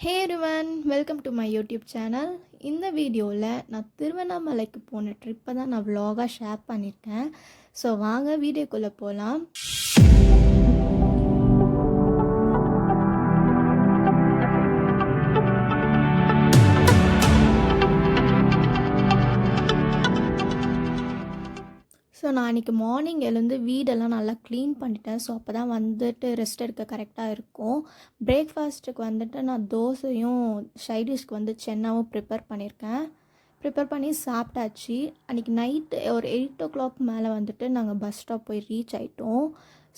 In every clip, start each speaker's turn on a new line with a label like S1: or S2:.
S1: Hey everyone, welcome to my YouTube channel. இந்த வீடியோவில் நான் திருவண்ணாமலைக்கு போன ட்ரிப்பை தான் நான் vlog-ஆ ஷேர் பண்ணியிருக்கேன். ஸோ வாங்க வீடியோக்குள்ளே போகலாம். ஸோ நான் அன்றைக்கி மார்னிங் எழுந்து வீடெல்லாம் நல்லா க்ளீன் பண்ணிட்டேன். ஸோ அப்போ தான் வந்துட்டு ரெஸ்ட் எடுக்க கரெக்டாக இருக்கும். பிரேக்ஃபாஸ்ட்டுக்கு வந்துட்டு நான் தோசையும் சைடிஷ்க்கு வந்து சென்னாவும் ப்ரிப்பேர் பண்ணியிருக்கேன். ப்ரிப்பேர் பண்ணி சாப்பிட்டாச்சு. அன்றைக்கி நைட்டு ஒரு 8 மேலே வந்துட்டு நாங்கள் பஸ் ஸ்டாப் போய் ரீச் ஆகிட்டோம்.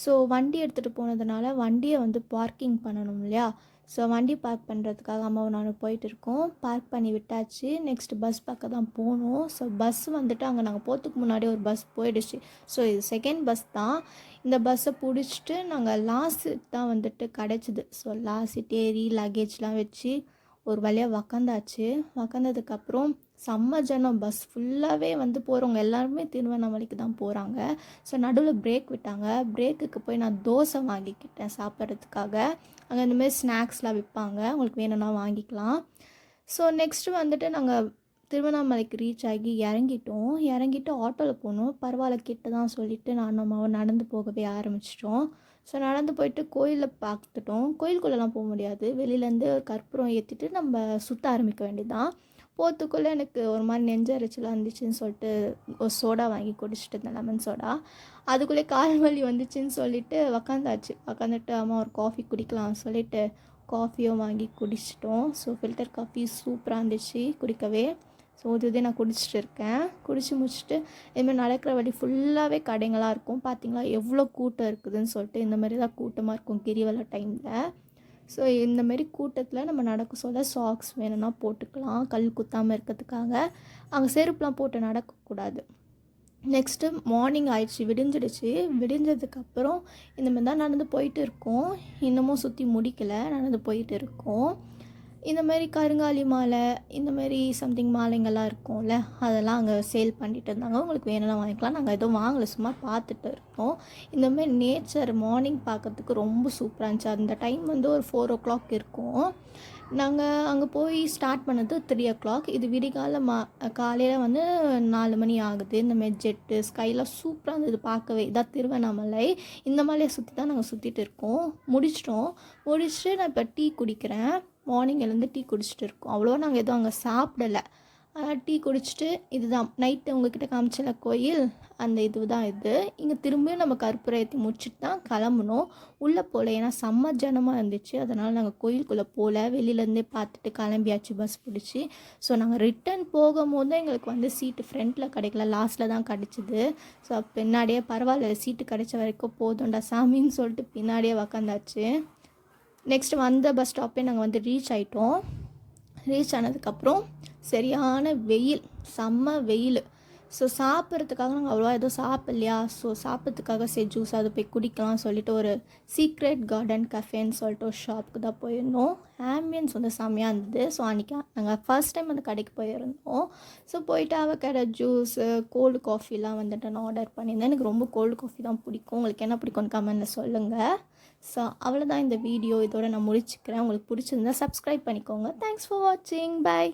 S1: ஸோ வண்டி எடுத்துகிட்டு போனதுனால வண்டியை வந்து பார்க்கிங் பண்ணணும் இல்லையா? ஸோ வண்டி பார்க் பண்ணுறதுக்காக அம்மாவும் நானும் போயிட்டு இருக்கோம். பார்க் பண்ணி விட்டாச்சு. நெக்ஸ்ட்டு பஸ் பார்க்க தான் போகணும். ஸோ பஸ் வந்துட்டு அங்கே நாங்கள் போகிறதுக்கு முன்னாடி ஒரு பஸ் போயிடுச்சு. ஸோ இது செகண்ட் பஸ் தான். இந்த பஸ்ஸை பிடிச்சிட்டு நாங்கள் லாஸ்ட் சீட் தான் வந்துட்டு கிடச்சிது. ஸோ லாஸ்ட் சீட் ஏறி லக்கேஜ்லாம் வச்சு ஒரு வழியாக உக்காந்தாச்சு. உக்காந்ததுக்கப்புறம் செம்ம ஜனம். பஸ் ஃபுல்லாகவே வந்து போகிறவங்க எல்லாருமே திருவண்ணாமலைக்கு தான் போகிறாங்க. ஸோ நடுவில் பிரேக் விட்டாங்க. பிரேக்குக்கு போய் நான் தோசை வாங்கிக்கிட்டேன் சாப்பிட்றதுக்காக. அங்கே இந்தமாரி ஸ்நாக்ஸ்லாம் விற்பாங்க, உங்களுக்கு வேணும்னா வாங்கிக்கலாம். ஸோ நெக்ஸ்ட்டு வந்துட்டு நாங்கள் திருவண்ணாமலைக்கு ரீச் ஆகி இறங்கிட்டு ஆட்டோவில் போனோம். பரவாயில்ல கிட்ட தான் சொல்லிவிட்டு நானும் அம்மாவும் நடந்து போகவே ஆரம்பிச்சிட்டோம். ஸோ நடந்து போயிட்டு கோயிலில் பார்த்துட்டோம். கோயிலுக்குள்ளெலாம் போக முடியாது. வெளியிலேருந்து கற்பூரம் ஏற்றிட்டு நம்ம சுற்ற ஆரம்பிக்க வேண்டியதுதான். போகிறதுக்குள்ளே எனக்கு ஒரு மாதிரி நெஞ்சரிச்சலாக இருந்துச்சுன்னு சொல்லிட்டு ஒரு சோடா வாங்கி குடிச்சிட்டு இருந்தேன், லெமன் சோடா. அதுக்குள்ளே கால் வலி வந்துச்சுன்னு சொல்லிவிட்டு உக்காந்துட்டு அம்மா ஒரு காஃபி குடிக்கலாம் சொல்லிவிட்டு காஃபியும் வாங்கி குடிச்சிட்டோம். ஸோ ஃபில்டர் காஃபி சூப்பராக இருந்துச்சு குடிக்கவே. ஸோ இதுவே நான் குடிச்சிட்டு இருக்கேன். குடிச்சு முடிச்சுட்டு இதுமாதிரி நடக்கிற வழி ஃபுல்லாகவே கடைங்களாக இருக்கும். பார்த்திங்களா எவ்வளோ கூட்டம் இருக்குதுன்னு சொல்லிட்டு. இந்த மாதிரி தான் கூட்டமாக இருக்கும் கிரிவல டைமில். ஸோ இந்தமாரி கூட்டத்தில் நம்ம நடக்க சொல்ல சாக்ஸ் வேணும்னா போட்டுக்கலாம், கல் குத்தாமல் இருக்கிறதுக்காக. அங்கே செருப்புலாம் போட்டு நடக்கக்கூடாது. நெக்ஸ்ட்டு மார்னிங் ஆயிடுச்சு, விடிஞ்சிடுச்சு. விடிஞ்சதுக்கப்புறம் இந்தமாதிரி தான் நடந்து போயிட்டு இருக்கோம். இன்னமும் சுற்றி முடிக்கலை, நடந்து போயிட்டு இருக்கோம். இந்தமாரி கருங்காலி மாலை, இந்தமாரி சம்திங் மாலைங்கள்லாம் இருக்கும்ல, அதெல்லாம் அங்கே சேல் பண்ணிட்டு இருந்தாங்க. உங்களுக்கு வேணும்னா வாங்கிக்கலாம். நாங்கள் எதுவும் வாங்கலை, சும்மா பார்த்துட்டு இருக்கோம். இந்தமாரி நேச்சர் மார்னிங் பார்க்கறதுக்கு ரொம்ப சூப்பராக இருந்துச்சு. அந்த டைம் வந்து ஒரு 4 இருக்கும். நாங்கள் அங்கே போய் ஸ்டார்ட் பண்ணது 3 இது விடிகால காலையில் வந்து 4 மணி ஆகுது. இந்தமாரி ஜெட்டு ஸ்கைலாம் சூப்பராக இருந்தது பார்க்கவே. இதான் திருவண்ணாமலை. இந்த மலையை சுற்றி தான் நாங்கள் சுற்றிட்டு இருக்கோம். முடிச்சுட்டு நான் இப்போ டீ குடிக்கிறேன். மார்னிங் எழுந்து டீ குடிச்சிட்டு இருக்கோம். அவ்வளோவா நாங்கள் எதுவும் அங்கே சாப்பிடலை. டீ குடிச்சிட்டு இதுதான் நைட்டு உங்ககிட்ட காமிச்சல கோயில், அந்த இதுதான் இது. இங்கே திரும்பியும் நம்ம கற்பூரம் ஏற்றி முடிச்சுட்டு தான் கிளம்பணும். உள்ளே போகல, ஏன்னா செம்ம ஜனமாக இருந்துச்சு. அதனால் நாங்கள் கோயிலுக்குள்ளே போகல, வெளியிலேருந்தே பார்த்துட்டு கிளம்பியாச்சு பஸ் பிடிச்சி. ஸோ நாங்கள் ரிட்டன் போகும்போது தான் எங்களுக்கு வந்து சீட்டு ஃப்ரண்ட்டில் கிடைக்கல, லாஸ்ட்டில் தான் கிடச்சிது. ஸோ பின்னாடியே பரவாயில்ல சீட்டு கிடைச்ச வரைக்கும் போதும்டா சாமின்னு சொல்லிட்டு பின்னாடியே உக்காந்தாச்சு. நெக்ஸ்ட்டு வந்த பஸ் ஸ்டாப்பே நாங்கள் வந்து ரீச் ஆகிட்டோம். ரீச் ஆனதுக்கப்புறம் சரியான வெயில், செம்ம வெயில். ஸோ சாப்பிட்றதுக்காக நாங்கள் அவ்வளோவா எதுவும் சாப்பிட்லையா. ஸோ சாப்பிட்றதுக்காக சரி ஜூஸ் அது போய் குடிக்கலாம் சொல்லிட்டு ஒரு சீக்ரெட் கார்டன் கஃபேன்னு சொல்லிட்டு ஒரு ஷாப்புக்கு தான் போயிருந்தோம். ஆம்பியன்ஸ் வந்து செம்மையாக இருந்தது. ஸோ அன்றைக்கி நாங்கள் ஃபர்ஸ்ட் டைம் அந்த கடைக்கு போயிருந்தோம். ஸோ போயிட்டு அவக்கடை ஜூஸு, கோல்டு காஃபிலாம் வந்துட்டு நான் ஆர்டர் பண்ணியிருந்தேன். எனக்கு ரொம்ப கோல்டு காஃபி தான் பிடிக்கும். உங்களுக்கு என்ன பிடிக்கும்னு கமெண்ட்டில் சொல்லுங்கள். ஸோ அவ்வளோதான் இந்த வீடியோ. இதோட நான் முடிச்சுக்கிறேன். உங்களுக்கு பிடிச்சிருந்தா சப்ஸ்கிரைப் பண்ணிக்கோங்க. தேங்க்ஸ் ஃபார் வாட்சிங். பை.